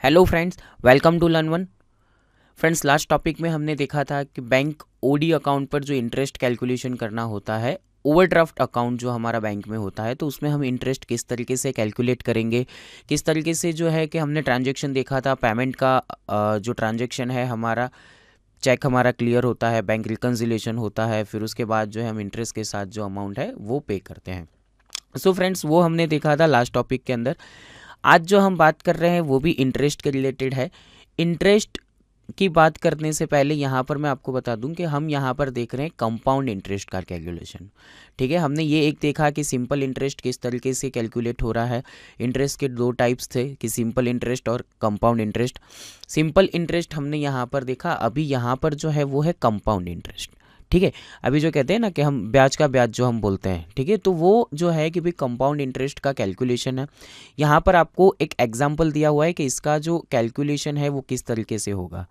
Hello friends, welcome to learn one. Friends, last topic में हमने देखा था कि बैंक ओडी अकाउंट पर जो इंटरेस्ट कैलकुलेशन करना होता है, ओवरड्राफ्ट अकाउंट जो हमारा बैंक में होता है, तो उसमें हम इंटरेस्ट किस तरीके से कैलकुलेट करेंगे, किस तरीके से जो है कि हमने ट्रांजैक्शन देखा था पेमेंट का। जो ट्रांजैक्शन है हमारा, चेक हमारा क्लियर होता है, बैंक रिकन्सिलेशन होता है, फिर उसके बाद जो है हम इंटरेस्ट के साथ जो अमाउंट है वो पे करते हैं। सो फ्रेंड्स, वो हमने देखा था लास्ट टॉपिक के अंदर। आज जो हम बात कर रहे हैं वो भी इंटरेस्ट के रिलेटेड है। इंटरेस्ट की बात करने से पहले यहाँ पर मैं आपको बता दूं कि हम यहाँ पर देख रहे हैं कंपाउंड इंटरेस्ट का कैलकुलेशन। ठीक है, हमने ये एक देखा कि सिंपल इंटरेस्ट किस तरीके से कैलकुलेट हो रहा है। इंटरेस्ट के दो टाइप्स थे कि सिंपल इंटरेस्ट और कंपाउंड इंटरेस्ट। सिंपल इंटरेस्ट हमने यहाँ पर देखा, अभी यहाँ पर जो है वो है कंपाउंड इंटरेस्ट। ठीक है, अभी जो कहते हैं ना कि हम ब्याज का ब्याज जो हम बोलते हैं, ठीक है, तो वो जो है कि भाई कंपाउंड इंटरेस्ट का कैलकुलेशन है। यहाँ पर आपको एक एग्जांपल दिया हुआ है कि इसका जो कैलकुलेशन है वो किस तरीके से होगा।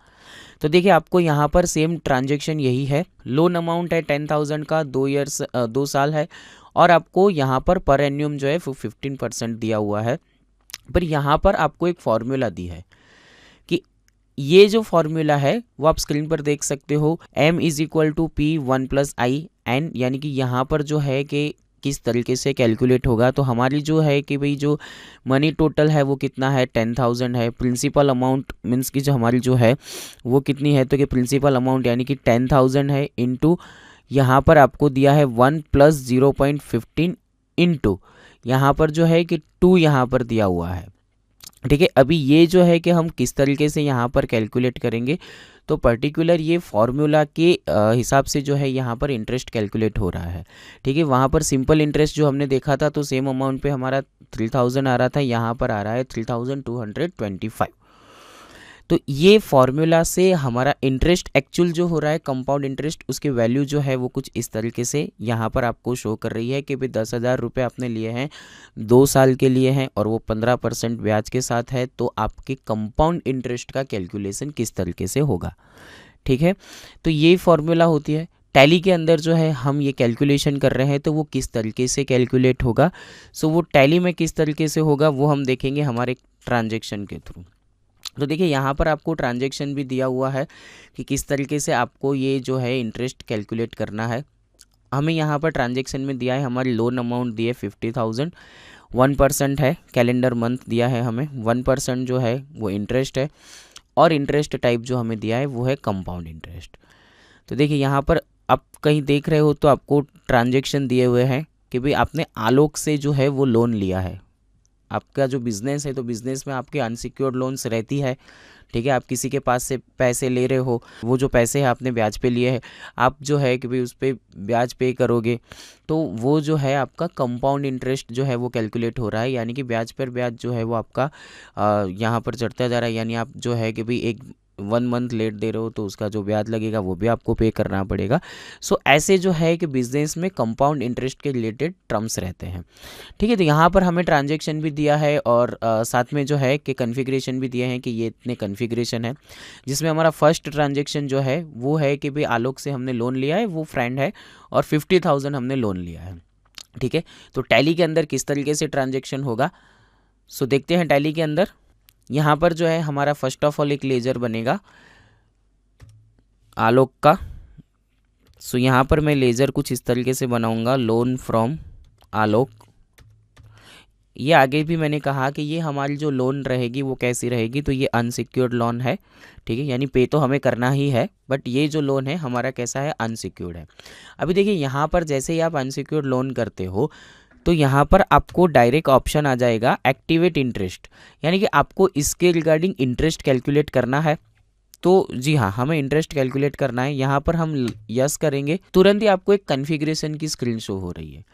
तो देखिए, आपको यहाँ पर सेम ट्रांजैक्शन यही है। लोन अमाउंट है 10,000 का, 2 साल है, और आपको यहाँ पर एन्यूम जो है 15% दिया हुआ है। पर यहाँ पर आपको एक फॉर्मूला दी है कि ये जो फॉर्मूला है वो आप स्क्रीन पर देख सकते हो, M=P1+I_N, यानी कि यहाँ पर जो है कि किस तरीके से कैलकुलेट होगा। तो हमारी जो है कि भाई जो मनी टोटल है वो कितना है, 10,000 है। प्रिंसिपल अमाउंट मीन्स की जो हमारी जो है वो कितनी है, तो कि प्रिंसिपल अमाउंट यानी कि 10,000 है, इंटू यहाँ पर आपको दिया है 1+0.15 इंटू यहाँ पर जो है कि 2 यहाँ पर दिया हुआ है। ठीक है, अभी ये जो है कि हम किस तरीके से यहाँ पर कैलकुलेट करेंगे, तो पर्टिकुलर ये फॉर्मूला के हिसाब से जो है यहाँ पर इंटरेस्ट कैलकुलेट हो रहा है। ठीक है, वहाँ पर सिंपल इंटरेस्ट जो हमने देखा था तो सेम अमाउंट पे हमारा 3,000 आ रहा था, यहाँ पर आ रहा है 3,225। तो ये फॉर्मूला से हमारा इंटरेस्ट एक्चुअल जो हो रहा है कंपाउंड इंटरेस्ट, उसकी वैल्यू जो है वो कुछ इस तरीके से यहाँ पर आपको शो कर रही है कि भाई 10,000 रुपये आपने लिए हैं, 2 साल के लिए हैं, और वो 15% ब्याज के साथ है। तो आपके कंपाउंड इंटरेस्ट का कैलकुलेशन किस तरीके से होगा। ठीक है, तो ये फॉर्मूला होती है। टैली के अंदर जो है हम ये कैलकुलेशन कर रहे हैं तो वो किस तरीके से कैलकुलेट होगा। सो वो टैली में किस तरीके से होगा वो हम देखेंगे हमारे ट्रांजेक्शन के थ्रू। तो देखिए, यहाँ पर आपको ट्रांजैक्शन भी दिया हुआ है कि किस तरीके से आपको ये जो है इंटरेस्ट कैलकुलेट करना है। हमें यहाँ पर ट्रांजैक्शन में दिया है, हमारी लोन अमाउंट दी है 50,000, 1% है, कैलेंडर मंथ दिया है हमें, 1% जो है वो इंटरेस्ट है, और इंटरेस्ट टाइप जो हमें दिया है वो है कंपाउंड इंटरेस्ट। तो देखिए, यहाँ पर आप कहीं देख रहे हो तो आपको ट्रांजैक्शन दिए हुए हैं कि भाई आपने आलोक से जो है वो लोन लिया है। आपका जो बिज़नेस है तो बिज़नेस में आपके अनसिक्योर्ड लोन्स रहती है। ठीक है, आप किसी के पास से पैसे ले रहे हो, वो जो पैसे हैं आपने ब्याज पे लिए हैं, आप जो है कि भाई उस पर ब्याज पे करोगे, तो वो जो है आपका कंपाउंड इंटरेस्ट जो है वो कैलकुलेट हो रहा है, यानी कि ब्याज पर ब्याज जो है वो आपका यहाँ पर चढ़ता जा रहा है। यानी आप जो है कि भाई 1 मंथ लेट दे रहे हो तो उसका जो ब्याज लगेगा वो भी आपको पे करना पड़ेगा। सो ऐसे जो है कि बिजनेस में कंपाउंड इंटरेस्ट के रिलेटेड टर्म्स रहते हैं। ठीक है, तो यहाँ पर हमें ट्रांजैक्शन भी दिया है, और साथ में जो है कि कन्फिग्रेशन भी दिए हैं कि ये इतने कन्फिग्रेशन है, जिसमें हमारा फर्स्ट ट्रांजैक्शन जो है वो है कि भाई आलोक से हमने लोन लिया है, वो फ्रेंड है, और 50,000 हमने लोन लिया है। ठीक है, तो टैली के अंदर किस तरीके से ट्रांजैक्शन होगा, सो देखते हैं। टैली के अंदर यहाँ पर जो है हमारा फर्स्ट ऑफ ऑल एक लेजर बनेगा आलोक का। सो यहाँ पर मैं लेजर कुछ इस तरीके से बनाऊंगा, लोन फ्रॉम आलोक। ये आगे भी मैंने कहा कि ये हमारी जो लोन रहेगी वो कैसी रहेगी, तो ये अनसिक्योर्ड लोन है। ठीक है, यानी पे तो हमें करना ही है, बट ये जो लोन है हमारा कैसा है, अनसिक्योर्ड है। अभी देखिए, यहाँ पर जैसे ही आप अनसिक्योर्ड लोन करते हो तो यहाँ पर आपको डायरेक्ट ऑप्शन आ जाएगा एक्टिवेट इंटरेस्ट, यानी कि आपको इसके रिगार्डिंग इंटरेस्ट कैलकुलेट करना है। तो जी हाँ, हमें इंटरेस्ट कैलकुलेट करना है। यहाँ पर हम यस करेंगे, तुरंत ही आपको एक कन्फिग्रेशन की स्क्रीन शो हो रही है।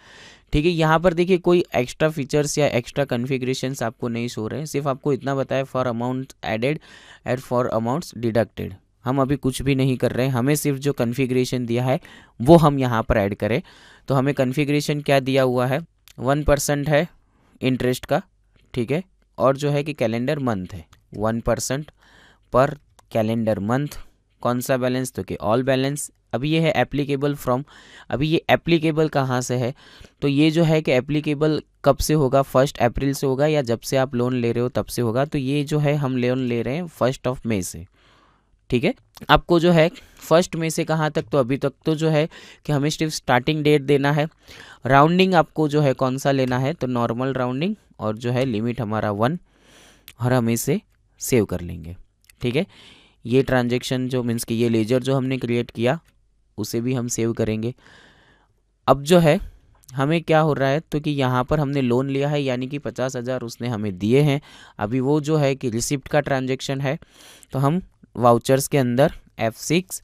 ठीक है, यहाँ पर देखिए कोई एक्स्ट्रा फीचर्स या एक्स्ट्रा कन्फिग्रेशंस आपको नहीं शो रहे हैं, सिर्फ आपको इतना बताया for amount added and for amounts deducted. हम अभी कुछ भी नहीं कर रहे हैं, हमें सिर्फ जो कन्फिग्रेशन दिया है वो हम यहाँ पर ऐड करें। तो हमें कन्फिग्रेशन क्या दिया हुआ है, 1% है इंटरेस्ट का। ठीक है, और जो है कि कैलेंडर मंथ है, 1% पर कैलेंडर मंथ। कौन सा बैलेंस, तो कि ऑल बैलेंस, अभी ये है एप्लीकेबल फ्रॉम, अभी ये एप्लीकेबल कहाँ से है, तो ये जो है कि एप्लीकेबल कब से होगा, 1 अप्रैल से होगा या जब से आप लोन ले रहे हो तब से होगा। तो ये जो है हम लोन ले रहे हैं 1 मई से, ठीक है। आपको जो है 1 मई से कहाँ तक, तो अभी तक तो जो है कि हमें सिर्फ स्टार्टिंग डेट देना है। राउंडिंग आपको जो है कौन सा लेना है, तो नॉर्मल राउंडिंग, और जो है लिमिट हमारा 1, और हम इसे सेव कर लेंगे, ठीक है। ये ट्रांजेक्शन जो मीन्स कि ये लेजर जो हमने क्रिएट किया उसे भी हम सेव करेंगे। अब जो है हमें क्या हो रहा है, तो कि यहाँ पर हमने लोन लिया है यानी कि 50,000 उसने हमें दिए हैं। अभी वो जो है कि रिसिप्ट का ट्रांजेक्शन है, तो हम वाउचर्स के अंदर F6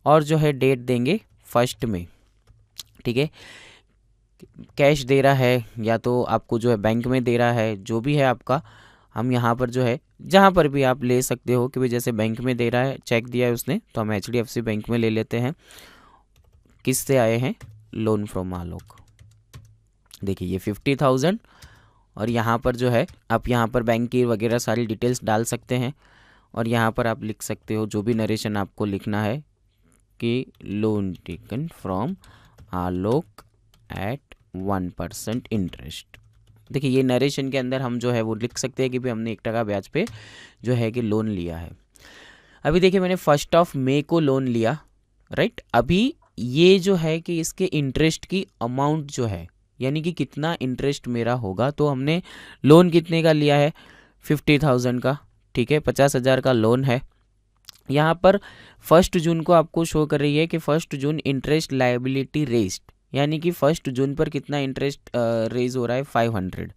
और जो है डेट देंगे 1 मई, ठीक है। कैश दे रहा है या तो आपको जो है बैंक में दे रहा है, जो भी है आपका, हम यहाँ पर जो है जहाँ पर भी आप ले सकते हो कि भाई जैसे बैंक में दे रहा है, चेक दिया है उसने, तो हम HDFC बैंक में ले लेते हैं। किससे आए हैं, लोन फ्रॉम आलोक। देखिए ये 50,000, और यहाँ पर जो है आप यहाँ पर बैंक की वगैरह सारी डिटेल्स डाल सकते हैं, और यहाँ पर आप लिख सकते हो जो भी नरेशन आपको लिखना है कि loan taken from Alok at 1% interest. देखिए ये नरेशन के अंदर हम जो है वो लिख सकते हैं कि भाई हमने 1% ब्याज पे जो है कि लोन लिया है। अभी देखिए मैंने 1 मई को लोन लिया, राइट। अभी ये जो है कि इसके इंटरेस्ट की अमाउंट जो है यानी कि कितना इंटरेस्ट मेरा होगा, तो हमने लोन कितने का लिया है, 50,000 का, ठीक है। 50,000 का लोन है। यहाँ पर 1 जून को आपको शो कर रही है कि 1 जून इंटरेस्ट लायबिलिटी रेस्ड, यानी कि 1 जून पर कितना इंटरेस्ट रेज हो रहा है, 500।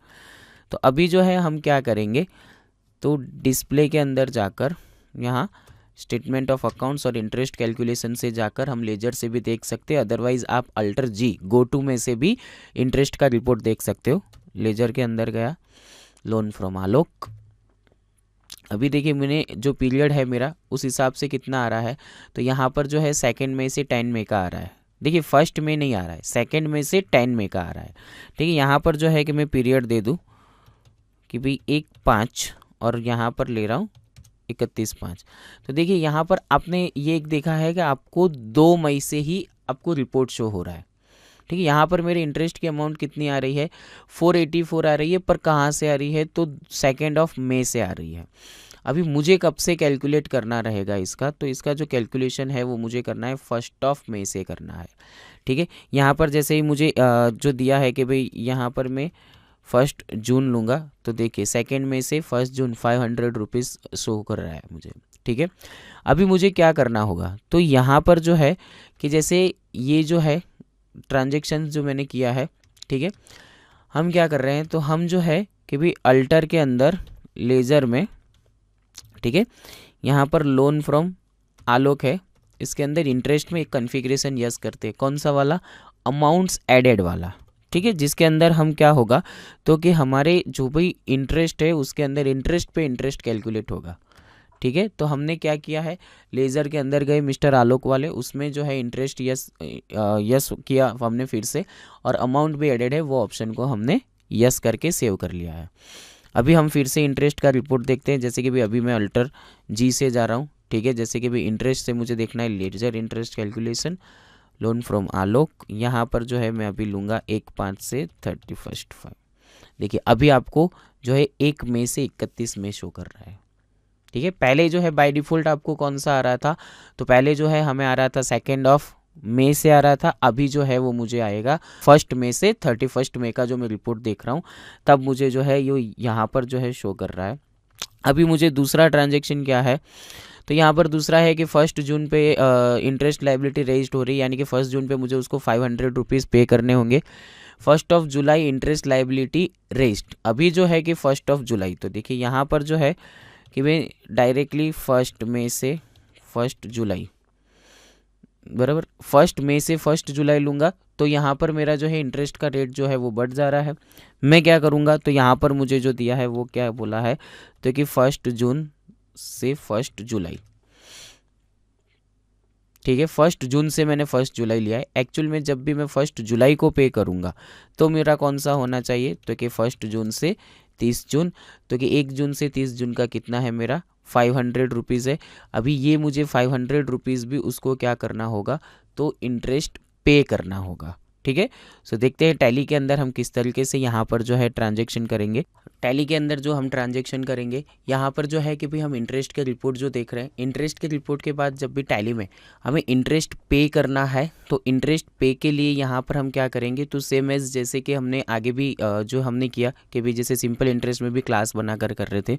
तो अभी जो है हम क्या करेंगे, तो डिस्प्ले के अंदर जाकर यहाँ स्टेटमेंट ऑफ अकाउंट्स और इंटरेस्ट कैलकुलेशन से जाकर हम लेजर से भी देख सकते हैं, अदरवाइज आप अल्टर जी गो टू में से भी इंटरेस्ट का रिपोर्ट देख सकते हो। लेजर के अंदर गया, लोन फ्रॉम आलोक। अभी देखिए मैंने जो पीरियड है मेरा उस हिसाब से कितना आ रहा है, तो यहाँ पर जो है 2 मई से 10 मई का आ रहा है। देखिए 1 मई नहीं आ रहा है, 2 मई से 10 मई का आ रहा है, ठीक है। यहाँ पर जो है कि मैं पीरियड दे दूँ कि भाई 1/5, और यहाँ पर ले रहा हूँ 31/5। तो देखिए यहाँ पर आपने ये एक देखा है कि आपको 2 मई से ही आपको रिपोर्ट शो हो रहा है, ठीक है। यहाँ पर मेरे इंटरेस्ट की अमाउंट कितनी आ रही है, 484 आ रही है, पर कहाँ से आ रही है, तो 2 मई से आ रही है। अभी मुझे कब से कैलकुलेट करना रहेगा इसका, तो इसका जो कैलकुलेशन है वो मुझे करना है 1 मई से करना है, ठीक है। यहाँ पर जैसे ही मुझे जो दिया है कि भाई यहाँ पर मैं 1 जून लूँगा, तो देखिए 2 मई से 1 जून 500 रुपीज़ शो कर रहा है मुझे, ठीक है। अभी मुझे क्या करना होगा, तो यहाँ पर जो है कि जैसे ये जो है ट्रांजेक्शन जो मैंने किया है, ठीक है, हम क्या कर रहे हैं, तो हम जो है कि भाई अल्टर के अंदर लेजर में, ठीक है, यहाँ पर लोन फ्रॉम आलोक है, इसके अंदर इंटरेस्ट में एक कॉन्फ़िगरेशन यस करते हैं, कौन सा वाला, अमाउंट्स एडेड वाला, ठीक है, जिसके अंदर हम क्या होगा, तो कि हमारे जो भी इंटरेस्ट है उसके अंदर इंटरेस्ट पे इंटरेस्ट कैलकुलेट होगा, ठीक है। तो हमने क्या किया है, लेज़र के अंदर गए मिस्टर आलोक वाले, उसमें जो है इंटरेस्ट यस किया हमने फिर से, और अमाउंट भी एडेड है वो ऑप्शन को हमने यस करके सेव कर लिया है। अभी हम फिर से इंटरेस्ट का रिपोर्ट देखते हैं, जैसे कि भाई अभी मैं अल्टर जी से जा रहा हूँ, ठीक है। जैसे कि भाई इंटरेस्ट से मुझे देखना है ledger interest calculation, loan from Alok, यहाँ पर जो है मैं अभी लूँगा 1/5 से 31/5। देखिए अभी आपको जो है 1 मई से 31 मई शो कर रहा है, ठीक है। पहले जो है बाय डिफ़ॉल्ट आपको कौन सा आ रहा था, तो पहले जो है हमें आ रहा था 2 मई से आ रहा था, अभी जो है वो मुझे आएगा 1 मई से 31 मई का जो मैं रिपोर्ट देख रहा हूँ, तब मुझे जो है ये यहाँ पर जो है शो कर रहा है। अभी मुझे दूसरा ट्रांजेक्शन क्या है, तो यहाँ पर दूसरा है कि 1 जून पे इंटरेस्ट लायबिलिटी रेज्ड हो रही है, यानी कि 1 जून पे मुझे उसको 500 रुपीज़ पे करने होंगे। 1 जुलाई इंटरेस्ट लायबिलिटी रेज्ड, अभी जो है कि 1 जुलाई, तो देखिए यहाँ पर जो है कि मैं डायरेक्टली 1 मई से 1 जुलाई बराबर 1 मई से 1 जुलाई लूँगा, तो यहाँ पर मेरा जो है इंटरेस्ट का रेट जो है वो बढ़ जा रहा है। मैं क्या करूँगा, तो यहाँ पर मुझे जो दिया है वो क्या बोला है, तो कि 1 जून से 1 जुलाई, ठीक है। 1 जून से मैंने 1 जुलाई लिया है, एक्चुअल में जब भी मैं 1 जुलाई को पे करूँगा तो मेरा कौन सा होना चाहिए, तो कि 1 जून से 30 जून, तो कि 1 जून से 30 जून का कितना है मेरा 500 रुपीज़ है। अभी ये मुझे 500 रुपीज़ भी उसको क्या करना होगा, तो इंटरेस्ट पे करना होगा। ठीक है, सो देखते हैं टैली के अंदर हम किस तरीके से यहाँ पर जो है ट्रांजैक्शन करेंगे। टैली के अंदर जो हम ट्रांजैक्शन करेंगे, यहाँ पर जो है कि भाई हम इंटरेस्ट के रिपोर्ट जो देख रहे हैं, इंटरेस्ट के रिपोर्ट के बाद जब भी टैली में हमें इंटरेस्ट पे करना है, तो इंटरेस्ट पे के लिए यहाँ पर हम क्या करेंगे, तो सेम एज जैसे कि हमने आगे भी जो हमने किया कि भाई जैसे सिंपल इंटरेस्ट में भी क्लास बनाकर कर रहे थे,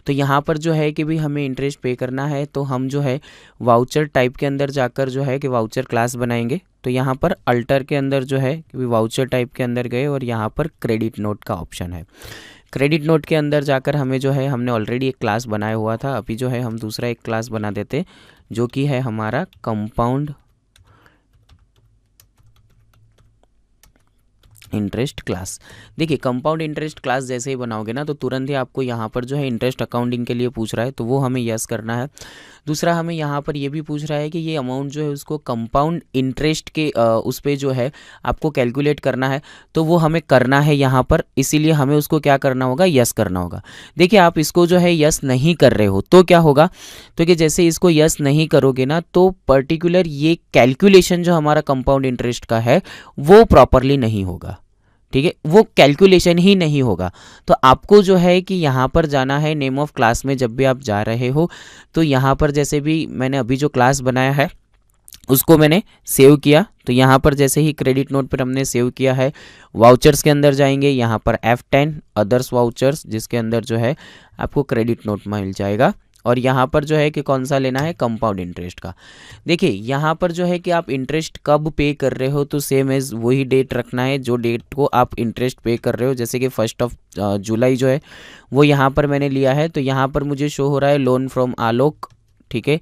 तो यहाँ पर जो है कि भाई हमें इंटरेस्ट पे करना है, तो हम जो है वाउचर टाइप के अंदर जाकर जो है कि वाउचर क्लास बनाएंगे। तो यहाँ पर अल्टर के अंदर जो है कि वाउचर टाइप के अंदर गए और यहाँ पर क्रेडिट नोट का ऑप्शन है। क्रेडिट नोट के अंदर जाकर हमें जो है, हमने ऑलरेडी एक क्लास बनाया हुआ था, अभी जो है हम दूसरा एक क्लास बना देते जो कि है हमारा कंपाउंड इंटरेस्ट क्लास। देखिए कंपाउंड इंटरेस्ट क्लास जैसे ही बनाओगे ना, तो तुरंत ही आपको यहाँ पर जो है इंटरेस्ट अकाउंटिंग के लिए पूछ रहा है, तो वो हमें यस करना है। दूसरा हमें यहाँ पर ये भी पूछ रहा है कि ये अमाउंट जो है उसको कंपाउंड इंटरेस्ट के उस पर जो है आपको कैलकुलेट करना है, तो वो हमें करना है यहाँ पर, इसीलिए हमें उसको क्या करना होगा, यस करना होगा। देखिए आप इसको जो है यस नहीं कर रहे हो तो क्या होगा, तो कि जैसे इसको यस नहीं करोगे ना, तो पर्टिकुलर ये कैलकुलेशन जो हमारा कंपाउंड इंटरेस्ट का है वो प्रॉपरली नहीं होगा। ठीक है, वो कैलकुलेशन ही नहीं होगा। तो आपको जो है कि यहाँ पर जाना है नेम ऑफ क्लास में, जब भी आप जा रहे हो तो यहाँ पर जैसे भी मैंने अभी जो क्लास बनाया है उसको मैंने सेव किया, तो यहाँ पर जैसे ही क्रेडिट नोट पर हमने सेव किया है, वाउचर्स के अंदर जाएंगे, यहाँ पर F10 अदर्स वाउचर्स, जिसके अंदर जो है आपको क्रेडिट नोट मिल जाएगा, और यहाँ पर जो है कि कौन सा लेना है, कंपाउंड इंटरेस्ट का। देखिए यहाँ पर जो है कि आप इंटरेस्ट कब पे कर रहे हो, तो सेम एज वही डेट रखना है जो डेट को आप इंटरेस्ट पे कर रहे हो। जैसे कि 1 जुलाई जो है वो यहाँ पर मैंने लिया है, तो यहाँ पर मुझे शो हो रहा है लोन फ्रॉम आलोक। ठीक है,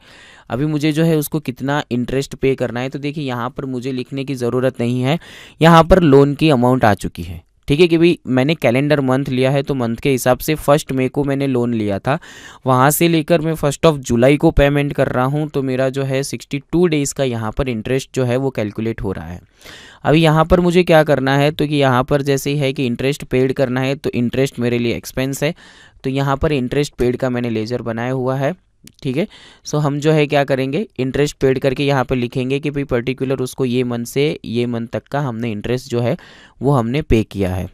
अभी मुझे जो है उसको कितना इंटरेस्ट पे करना है, तो देखिए यहाँ पर मुझे लिखने की ज़रूरत नहीं है, यहाँ पर लोन की अमाउंट आ चुकी है। ठीक है, कि भाई मैंने कैलेंडर मंथ लिया है, तो मंथ के हिसाब से 1 मई को मैंने लोन लिया था, वहाँ से लेकर मैं 1 जुलाई को पेमेंट कर रहा हूँ, तो मेरा जो है 62 डेज़ का यहाँ पर इंटरेस्ट जो है वो कैलकुलेट हो रहा है। अभी यहाँ पर मुझे क्या करना है, तो कि यहाँ पर जैसे ही है कि इंटरेस्ट पेड करना है, तो इंटरेस्ट मेरे लिए एक्सपेंस है, तो यहाँ पर इंटरेस्ट पेड का मैंने लेजर बनाया हुआ है। ठीक है, सो हम जो है क्या करेंगे, इंटरेस्ट पेड करके यहाँ पर लिखेंगे कि भाई पर्टिकुलर उसको ये मंथ से ये मंथ तक का हमने इंटरेस्ट जो है वो हमने पे किया है।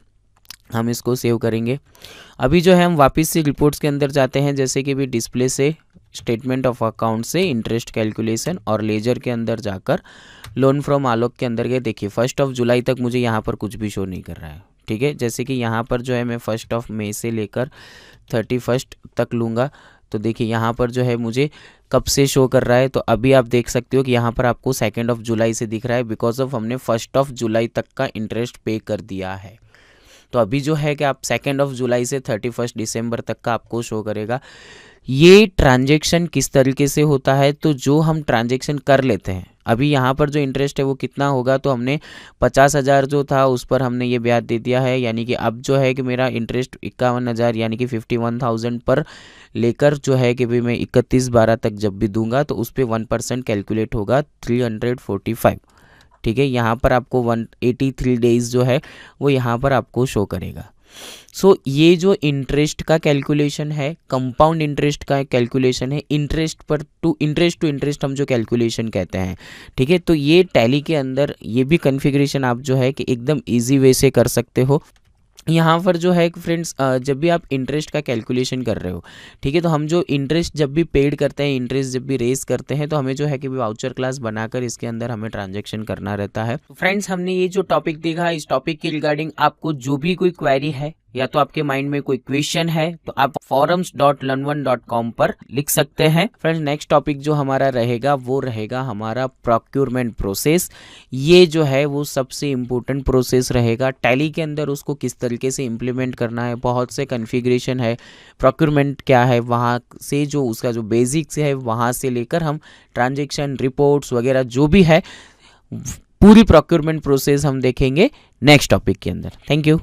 हम इसको सेव करेंगे। अभी जो है हम वापस से रिपोर्ट्स के अंदर जाते हैं, जैसे कि भी डिस्प्ले से स्टेटमेंट ऑफ अकाउंट से इंटरेस्ट कैलकुलेशन, और लेजर के अंदर जाकर लोन फ्रॉम आलोक के अंदर गए। देखिए 1 जुलाई तक मुझे यहाँ पर कुछ भी शो नहीं कर रहा है। ठीक है, जैसे कि यहाँ पर जो है मैं 1 मई से लेकर 31 तक लूँगा, तो देखिए यहाँ पर जो है मुझे कब से शो कर रहा है, तो अभी आप देख सकते हो कि यहाँ पर आपको 2 जुलाई से दिख रहा है, बिकॉज ऑफ हमने 1 जुलाई तक का इंटरेस्ट पे कर दिया है। तो अभी जो है कि आप 2 जुलाई से 31 दिसंबर तक का आपको शो करेगा। ये ट्रांजैक्शन किस तरीके से होता है, तो जो हम ट्रांजैक्शन कर लेते हैं, अभी यहाँ पर जो इंटरेस्ट है वो कितना होगा, तो हमने 50,000 जो था उस पर हमने ये ब्याज दे दिया है, यानी कि अब जो है कि मेरा इंटरेस्ट 51,000 यानी कि 51,000 पर लेकर जो है कि भाई मैं 31/12 तक जब भी दूंगा तो उस पर 1% कैलकुलेट होगा 345। ठीक है, यहाँ पर आपको 183 डेज जो है वो यहाँ पर आपको शो करेगा। सो ये जो इंटरेस्ट का कैलकुलेशन है, कंपाउंड इंटरेस्ट का कैलकुलेशन है, इंटरेस्ट टू इंटरेस्ट हम जो कैलकुलेशन कहते हैं। ठीक है, तो ये टैली के अंदर ये भी कॉन्फ़िगरेशन आप जो है कि एकदम इजी वे से कर सकते हो। यहाँ पर जो है फ्रेंड्स, जब भी आप इंटरेस्ट का कैलकुलेशन कर रहे हो, ठीक है, तो हम जो इंटरेस्ट जब भी पेड करते हैं, इंटरेस्ट जब भी रेज करते हैं, तो हमें जो है कि वाउचर क्लास बनाकर इसके अंदर हमें ट्रांजैक्शन करना रहता है। फ्रेंड्स, हमने ये जो टॉपिक देखा, इस टॉपिक के रिगार्डिंग आपको जो भी कोई क्वेरी है या तो आपके माइंड में कोई क्वेश्चन है, तो आप forums.learn1.com पर लिख सकते हैं। फ्रेंड्स, नेक्स्ट टॉपिक जो हमारा रहेगा वो रहेगा हमारा प्रोक्योरमेंट प्रोसेस। ये जो है वो सबसे इम्पोर्टेंट प्रोसेस रहेगा टैली के अंदर, उसको किस तरीके से इम्प्लीमेंट करना है, बहुत से कन्फिग्रेशन है, प्रोक्योरमेंट क्या है, वहाँ से जो उसका जो बेसिक्स है वहाँ से लेकर हम ट्रांजेक्शन रिपोर्ट्स वगैरह जो भी है पूरी प्रोक्योरमेंट प्रोसेस हम देखेंगे नेक्स्ट टॉपिक के अंदर। Thank you.